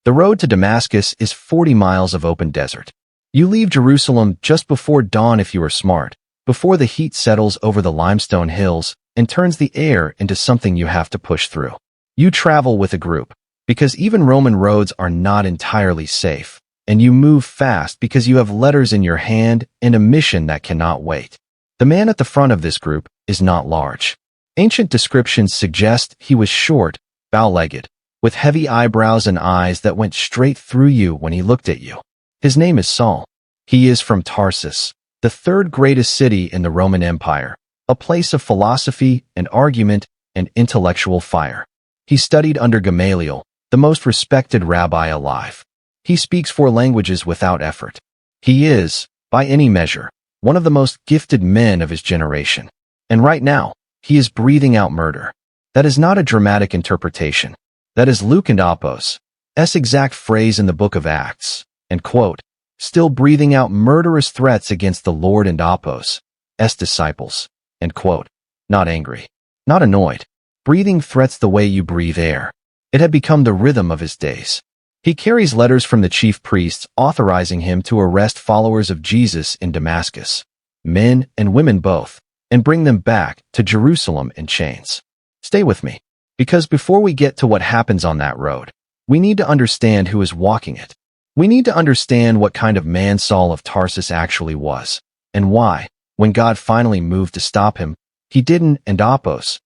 The road to Damascus is 40 miles of open desert. You leave Jerusalem just before dawn if you are smart, before the heat settles over the limestone hills and turns the air into something you have to push through. You travel with a group, because even Roman roads are not entirely safe, and you move fast because you have letters in your hand and a mission that cannot wait. The man at the front of this group is not large. Ancient descriptions suggest he was short, bow-legged, with heavy eyebrows and eyes that went straight through you when he looked at you. His name is Saul. He is from Tarsus, the third greatest city in the Roman Empire, a place of philosophy and argument and intellectual fire. He studied under Gamaliel, the most respected rabbi alive. He speaks 4 languages without effort. He is, by any measure, one of the most gifted men of his generation. And right now, he is breathing out murder. That is not a dramatic interpretation. That is Luke and Apos' exact phrase in the book of Acts, and quote, still breathing out murderous threats against the Lord and Apos' disciples, end quote. Not angry, not annoyed, breathing threats the way you breathe air. It had become the rhythm of his days. He carries letters from the chief priests authorizing him to arrest followers of Jesus in Damascus, men and women both, and bring them back to Jerusalem in chains. Stay with me, because before we get to what happens on that road, we need to understand who is walking it. We need to understand what kind of man Saul of Tarsus actually was, and why, when God finally moved to stop him, he didn't and Apos'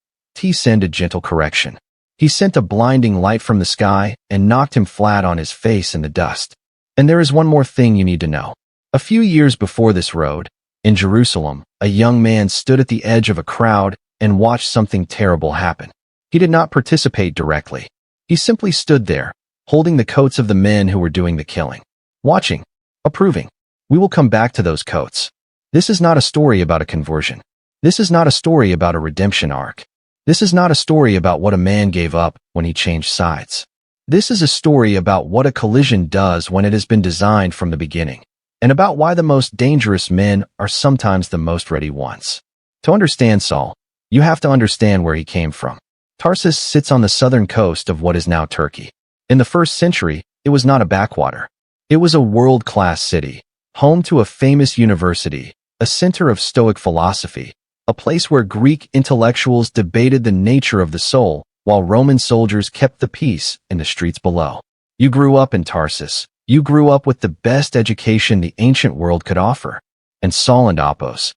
send a gentle correction. He sent a blinding light from the sky and knocked him flat on his face in the dust. And there is one more thing you need to know. A few years before this road, in Jerusalem, a young man stood at the edge of a crowd and watched something terrible happen. He did not participate directly. He simply stood there, holding the coats of the men who were doing the killing, watching, approving. We will come back to those coats. This is not a story about a conversion. This is not a story about a redemption arc. This is not a story about what a man gave up when he changed sides. This is a story about what a collision does when it has been designed from the beginning, and about why the most dangerous men are sometimes the most ready ones. To understand Saul, you have to understand where he came from. Tarsus sits on the southern coast of what is now Turkey. In the 1st century, it was not a backwater. It was a world-class city, home to a famous university, a center of Stoic philosophy, a place where Greek intellectuals debated the nature of the soul, while Roman soldiers kept the peace in the streets below. You grew up in Tarsus. You grew up with the best education the ancient world could offer. And Saul and Apos'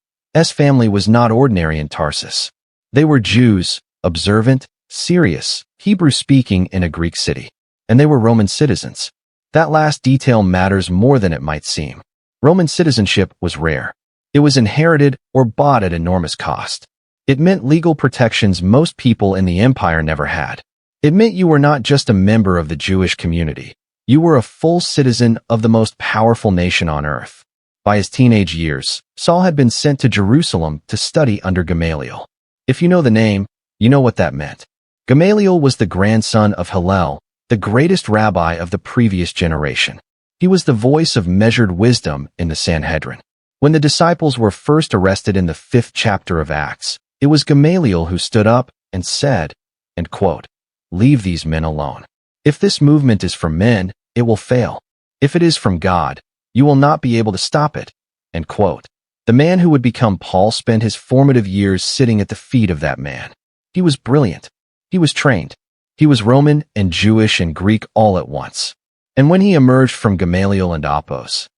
family was not ordinary in Tarsus. They were Jews, observant, serious, Hebrew-speaking in a Greek city. And they were Roman citizens. That last detail matters more than it might seem. Roman citizenship was rare. It was inherited or bought at enormous cost. It meant legal protections most people in the empire never had. It meant you were not just a member of the Jewish community. You were a full citizen of the most powerful nation on earth. By his teenage years, Saul had been sent to Jerusalem to study under Gamaliel. If you know the name, you know what that meant. Gamaliel was the grandson of Hillel, the greatest rabbi of the previous generation. He was the voice of measured wisdom in the Sanhedrin. When the disciples were first arrested in the 5th chapter of Acts, it was Gamaliel who stood up and said, and quote, "Leave these men alone. If this movement is from men, it will fail. If it is from God, you will not be able to stop it." End quote. The man who would become Paul spent his formative years sitting at the feet of that man. He was brilliant. He was trained. He was Roman and Jewish and Greek all at once. And when he emerged from Gamaliel and Apos'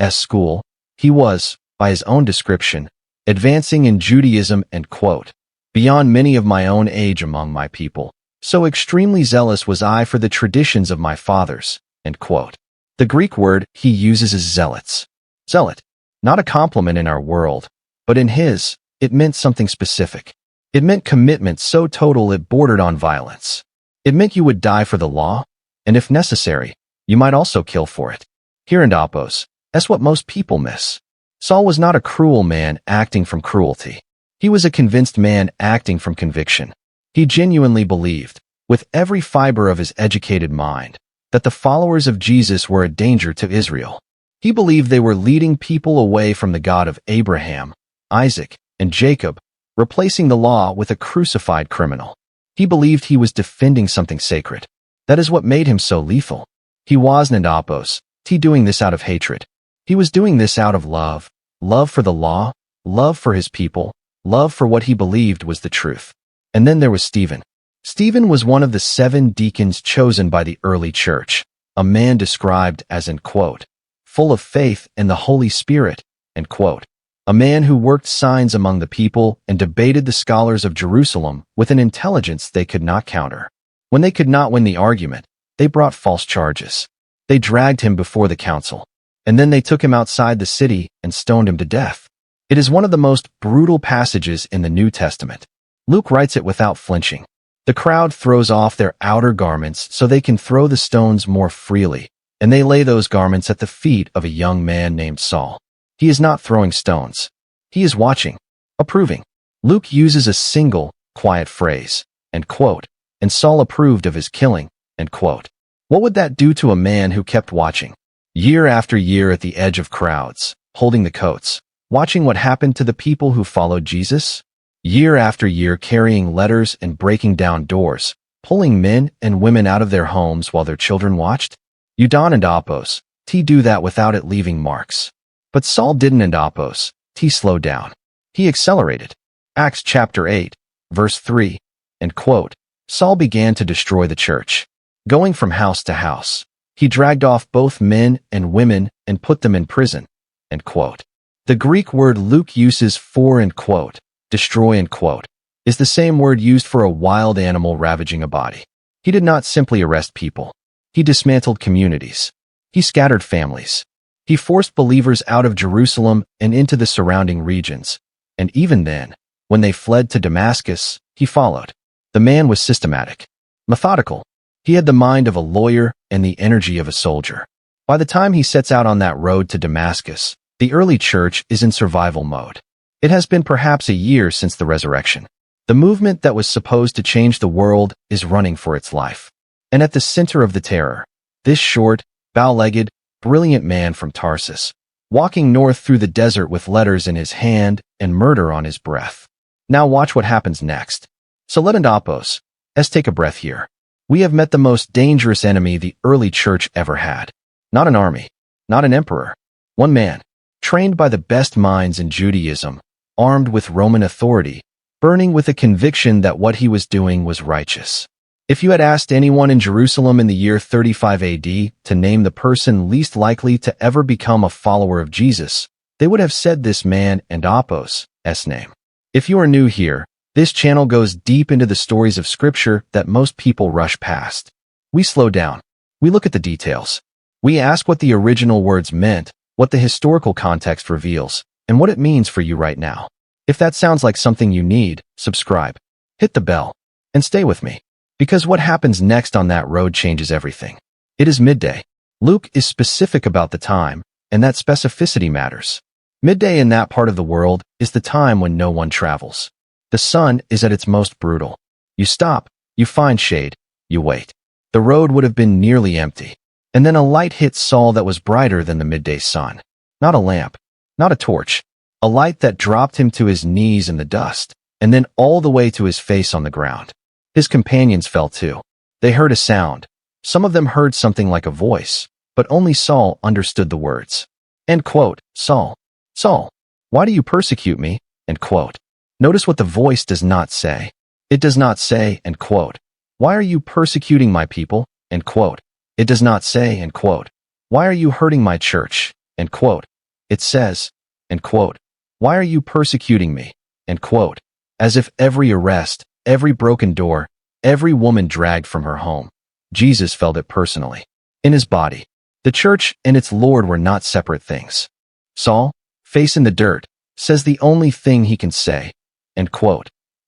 school, he was, by his own description, advancing in Judaism and quote, "Beyond many of my own age among my people, so extremely zealous was I for the traditions of my fathers." End quote. The Greek word he uses is zealots. Zealot, not a compliment in our world, but in his, it meant something specific. It meant commitment so total it bordered on violence. It meant you would die for the law, and if necessary, you might also kill for it. Here in Apos, that's what most people miss. Saul was not a cruel man acting from cruelty. He was a convinced man acting from conviction. He genuinely believed, with every fiber of his educated mind, that the followers of Jesus were a danger to Israel. He believed they were leading people away from the God of Abraham, Isaac, and Jacob, replacing the law with a crucified criminal. He believed he was defending something sacred. That is what made him so lethal. He wasn't apos, doing this out of hatred. He was doing this out of love. Love for the law, love for his people, love for what he believed was the truth. And then there was Stephen. Stephen was one of the 7 deacons chosen by the early church, a man described as, end quote, full of faith and the Holy Spirit, end quote. A man who worked signs among the people and debated the scholars of Jerusalem with an intelligence they could not counter. When they could not win the argument, they brought false charges. They dragged him before the council, and then they took him outside the city and stoned him to death. It is one of the most brutal passages in the New Testament. Luke writes it without flinching. The crowd throws off their outer garments so they can throw the stones more freely, and they lay those garments at the feet of a young man named Saul. He is not throwing stones. He is watching, approving. Luke uses a single, quiet phrase, end quote, and Saul approved of his killing, end quote. What would that do to a man who kept watching, year after year at the edge of crowds, holding the coats, watching what happened to the people who followed Jesus? Year after year carrying letters and breaking down doors, pulling men and women out of their homes while their children watched? Udon and Apos, do that without it leaving marks. But Saul didn't and Apos, slowed down. He accelerated. Acts chapter 8, verse 3, end quote. Saul began to destroy the church. Going from house to house, he dragged off both men and women and put them in prison, end quote. The Greek word Luke uses for, end quote, destroy, end quote, is the same word used for a wild animal ravaging a body. He did not simply arrest people. He dismantled communities. He scattered families. He forced believers out of Jerusalem and into the surrounding regions. And even then, when they fled to Damascus, he followed. The man was systematic, methodical. He had the mind of a lawyer and the energy of a soldier. By the time he sets out on that road to Damascus, the early church is in survival mode. It has been perhaps a year since the resurrection. The movement that was supposed to change the world is running for its life. And at the center of the terror, this short, bow-legged, brilliant man from Tarsus, walking north through the desert with letters in his hand and murder on his breath. Now watch what happens next. So let Apos, take a breath here. We have met the most dangerous enemy the early church ever had. Not an army, not an emperor. One man, trained by the best minds in Judaism, armed with Roman authority, burning with a conviction that what he was doing was righteous. If you had asked anyone in Jerusalem in the year 35 AD to name the person least likely to ever become a follower of Jesus, they would have said this man and Apos' name. If you are new here, this channel goes deep into the stories of Scripture that most people rush past. We slow down. We look at the details. We ask what the original words meant, what the historical context reveals, and what it means for you right now. If that sounds like something you need, subscribe, hit the bell, and stay with me. Because what happens next on that road changes everything. It is midday. Luke is specific about the time, and that specificity matters. Midday in that part of the world is the time when no one travels. The sun is at its most brutal. You stop, you find shade, you wait. The road would have been nearly empty. And then a light hit Saul that was brighter than the midday sun. Not a lamp, not a torch. A light that dropped him to his knees in the dust, and then all the way to his face on the ground. His companions fell too. They heard a sound. Some of them heard something like a voice, but only Saul understood the words. End quote. Saul, Saul, why do you persecute me? End quote. Notice what the voice does not say. It does not say, end quote, why are you persecuting my people? End quote. It does not say, end quote, why are you hurting my church? End quote. It says, end quote, why are you persecuting me? End quote. As if every arrest, every broken door, every woman dragged from her home, Jesus felt it personally. In his body. The church and its Lord were not separate things. Saul, face in the dirt, says the only thing he can say, end quote.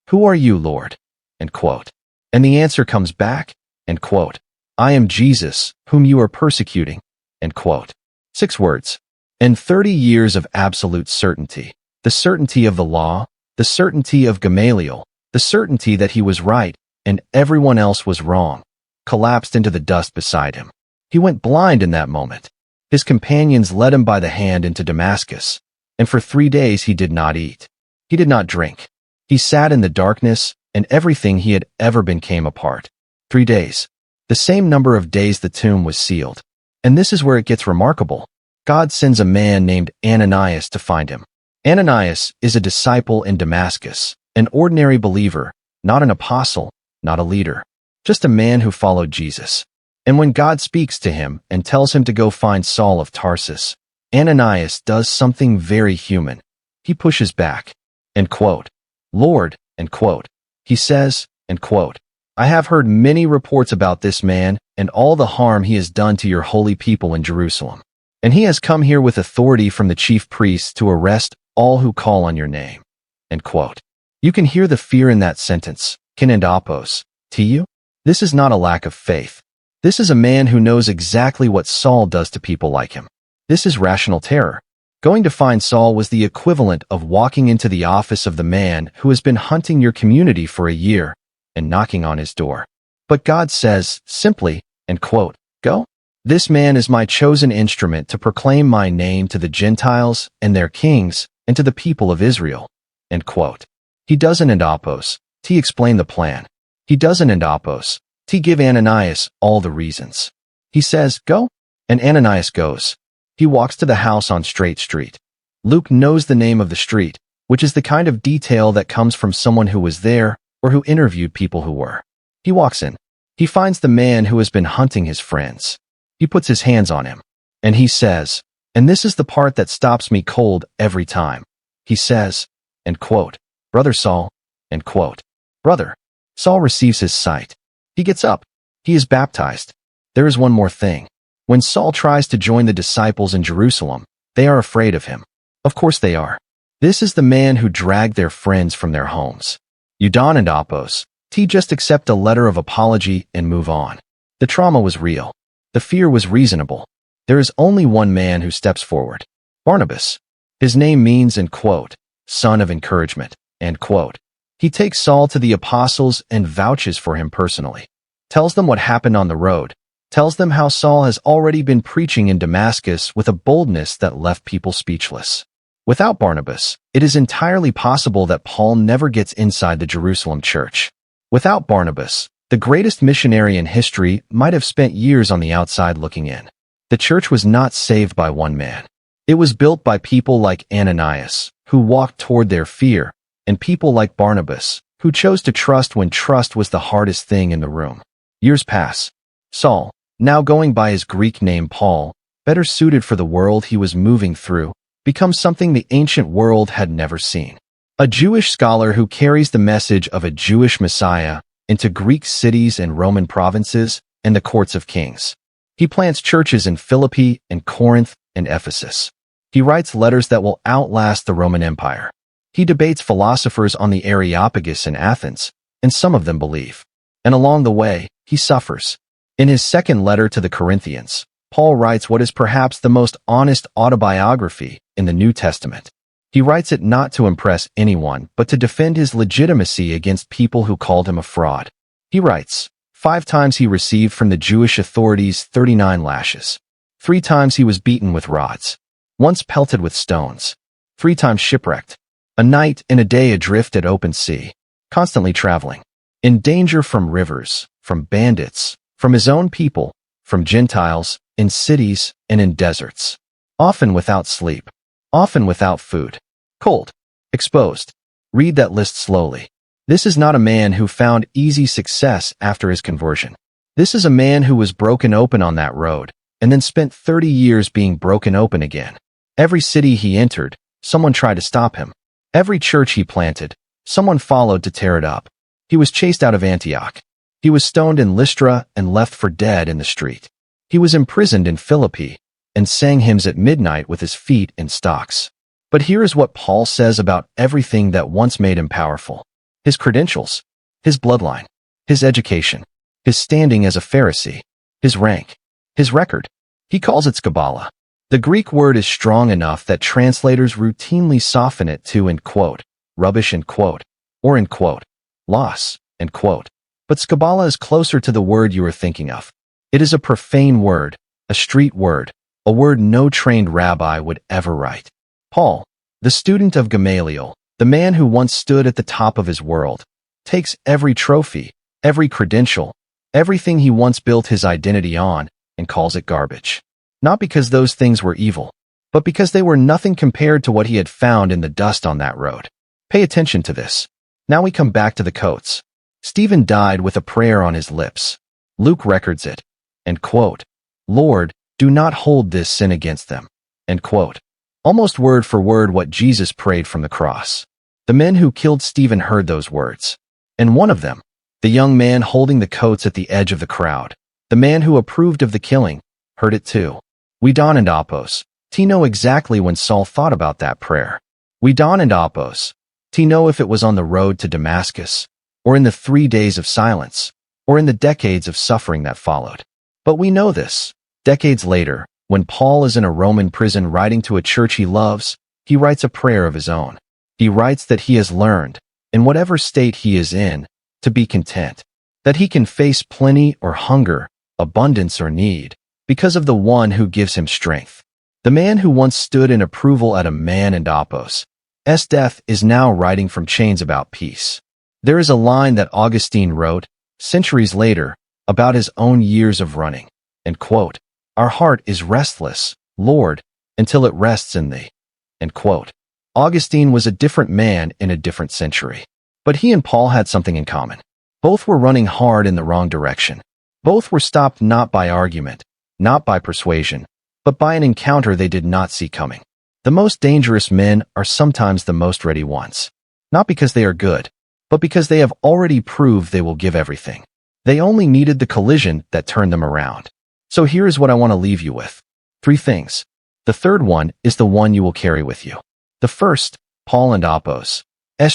Who are you, Lord? End quote. And the answer comes back, end quote. I am Jesus, whom you are persecuting, end quote. 6 words. And 30 years of absolute certainty. The certainty of the law, the certainty of Gamaliel, the certainty that he was right and everyone else was wrong, collapsed into the dust beside him. He went blind in that moment. His companions led him by the hand into Damascus, and for 3 days he did not eat. He did not drink. He sat in the darkness, and everything he had ever been came apart. 3 days. The same number of days the tomb was sealed. And this is where it gets remarkable. God sends a man named Ananias to find him. Ananias is a disciple in Damascus, an ordinary believer, not an apostle, not a leader, just a man who followed Jesus. And when God speaks to him and tells him to go find Saul of Tarsus, Ananias does something very human. He pushes back. End quote. Lord, end quote. He says, end quote, I have heard many reports about this man and all the harm he has done to your holy people in Jerusalem. And he has come here with authority from the chief priests to arrest all who call on your name. End quote. You can hear the fear in that sentence. Kinendapos. To you? This is not a lack of faith. This is a man who knows exactly what Saul does to people like him. This is rational terror. Going to find Saul was the equivalent of walking into the office of the man who has been hunting your community for a year and knocking on his door. But God says, simply, end quote, go. This man is my chosen instrument to proclaim my name to the Gentiles and their kings and to the people of Israel. End quote. He doesn't endapos. He explain the plan. He doesn't endapos. He give Ananias all the reasons. He says, go. And Ananias goes. He walks to the house on Straight Street. Luke knows the name of the street, which is the kind of detail that comes from someone who was there or who interviewed people who were. He walks in. He finds the man who has been hunting his friends. He puts his hands on him. And he says, and this is the part that stops me cold every time. He says, end quote, Brother Saul, end quote. Brother. Saul receives his sight. He gets up. He is baptized. There is one more thing. When Saul tries to join the disciples in Jerusalem, they are afraid of him. Of course they are. This is the man who dragged their friends from their homes. Udon and Apos. Just accept a letter of apology and move on. The trauma was real. The fear was reasonable. There is only one man who steps forward. Barnabas. His name means, end quote, son of encouragement, end quote. He takes Saul to the apostles and vouches for him personally. Tells them what happened on the road. Tells them how Saul has already been preaching in Damascus with a boldness that left people speechless. Without Barnabas, it is entirely possible that Paul never gets inside the Jerusalem church. Without Barnabas, the greatest missionary in history might have spent years on the outside looking in. The church was not saved by one man. It was built by people like Ananias, who walked toward their fear, and people like Barnabas, who chose to trust when trust was the hardest thing in the room. Years pass. Saul, now going by his Greek name Paul, better suited for the world he was moving through, becomes something the ancient world had never seen. A Jewish scholar who carries the message of a Jewish Messiah into Greek cities and Roman provinces and the courts of kings. He plants churches in Philippi and Corinth and Ephesus. He writes letters that will outlast the Roman Empire. He debates philosophers on the Areopagus in Athens, and some of them believe. And along the way, he suffers. In his second letter to the Corinthians, Paul writes what is perhaps the most honest autobiography in the New Testament. He writes it not to impress anyone, but to defend his legitimacy against people who called him a fraud. He writes, 5 times he received from the Jewish authorities 39 lashes. 3 times he was beaten with rods. Once pelted with stones. 3 times shipwrecked. A night and a day adrift at open sea. Constantly traveling. In danger from rivers, from bandits, from his own people, from Gentiles, in cities and in deserts. Often without sleep. Often without food. Cold. Exposed. Read that list slowly. This is not a man who found easy success after his conversion. This is a man who was broken open on that road, and then spent 30 years being broken open again. Every city he entered, someone tried to stop him. Every church he planted, someone followed to tear it up. He was chased out of Antioch. He was stoned in Lystra and left for dead in the street. He was imprisoned in Philippi and sang hymns at midnight with his feet in stocks. But here is what Paul says about everything that once made him powerful. His credentials, his bloodline, his education, his standing as a Pharisee, his rank, his record. He calls it Kabbalah. The Greek word is strong enough that translators routinely soften it to, end quote, rubbish, end quote, or, end quote, loss, end quote. But Kabbalah is closer to the word you are thinking of. It is a profane word, a street word, a word no trained rabbi would ever write. Paul, the student of Gamaliel, the man who once stood at the top of his world, takes every trophy, every credential, everything he once built his identity on, and calls it garbage. Not because those things were evil, but because they were nothing compared to what he had found in the dust on that road. Pay attention to this. Now we come back to the coats. Stephen died with a prayer on his lips. Luke records it. And quote, "Lord, do not hold this sin against them." End quote. Almost word for word what Jesus prayed from the cross. The men who killed Stephen heard those words. And one of them, the young man holding the coats at the edge of the crowd, the man who approved of the killing, heard it too. We Don and Apos. T know exactly when Saul thought about that prayer. We Don and Apos. T know if it was on the road to Damascus, or in the 3 days of silence, or in the decades of suffering that followed. But we know this. Decades later, when Paul is in a Roman prison writing to a church he loves, he writes a prayer of his own. He writes that he has learned, in whatever state he is in, to be content, that he can face plenty or hunger, abundance or need, because of the one who gives him strength. The man who once stood in approval at a man and Apos' death is now writing from chains about peace. There is a line that Augustine wrote, centuries later, about his own years of running, and quote, "Our heart is restless, Lord, until it rests in thee." End quote. Augustine was a different man in a different century. But he and Paul had something in common. Both were running hard in the wrong direction. Both were stopped not by argument, not by persuasion, but by an encounter they did not see coming. The most dangerous men are sometimes the most ready ones. Not because they are good, but because they have already proved they will give everything. They only needed the collision that turned them around. So here is what I want to leave you with. 3 things. The third one is the one you will carry with you. The first, Paul and Apos'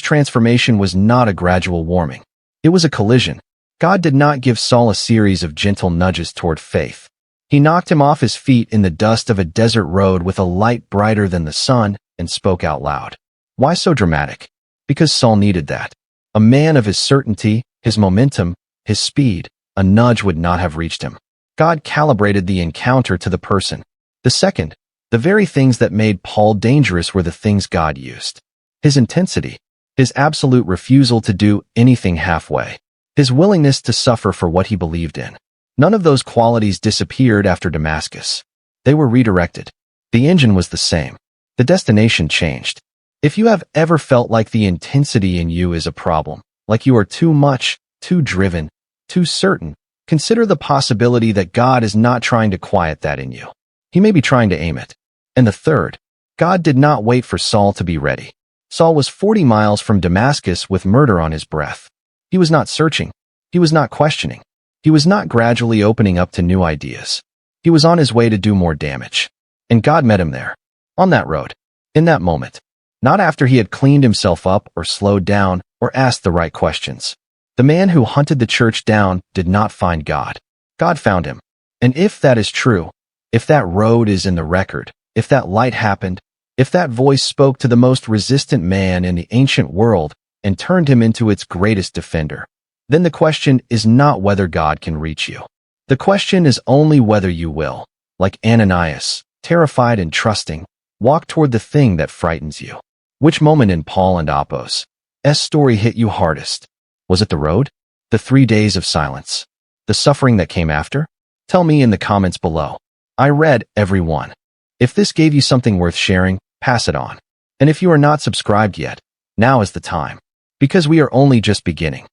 transformation was not a gradual warming. It was a collision. God did not give Saul a series of gentle nudges toward faith. He knocked him off his feet in the dust of a desert road with a light brighter than the sun and spoke out loud. Why so dramatic? Because Saul needed that. A man of his certainty, his momentum, his speed, a nudge would not have reached him. God calibrated the encounter to the person. The second, the very things that made Paul dangerous were the things God used. His intensity, his absolute refusal to do anything halfway, his willingness to suffer for what he believed in. None of those qualities disappeared after Damascus. They were redirected. The engine was the same. The destination changed. If you have ever felt like the intensity in you is a problem, like you are too much, too driven, too certain, consider the possibility that God is not trying to quiet that in you. He may be trying to aim it. And the third, God did not wait for Saul to be ready. Saul was 40 miles from Damascus with murder on his breath. He was not searching. He was not questioning. He was not gradually opening up to new ideas. He was on his way to do more damage. And God met him there, on that road, in that moment. Not after he had cleaned himself up or slowed down or asked the right questions. The man who hunted the church down did not find God. God found him. And if that is true, if that road is in the record, if that light happened, if that voice spoke to the most resistant man in the ancient world and turned him into its greatest defender, then the question is not whether God can reach you. The question is only whether you will, like Ananias, terrified and trusting, walk toward the thing that frightens you. Which moment in Paul and Apos' story hit you hardest? Was it the road? The 3 days of silence? The suffering that came after? Tell me in the comments below. I read every one. If this gave you something worth sharing, pass it on. And if you are not subscribed yet, now is the time. Because we are only just beginning.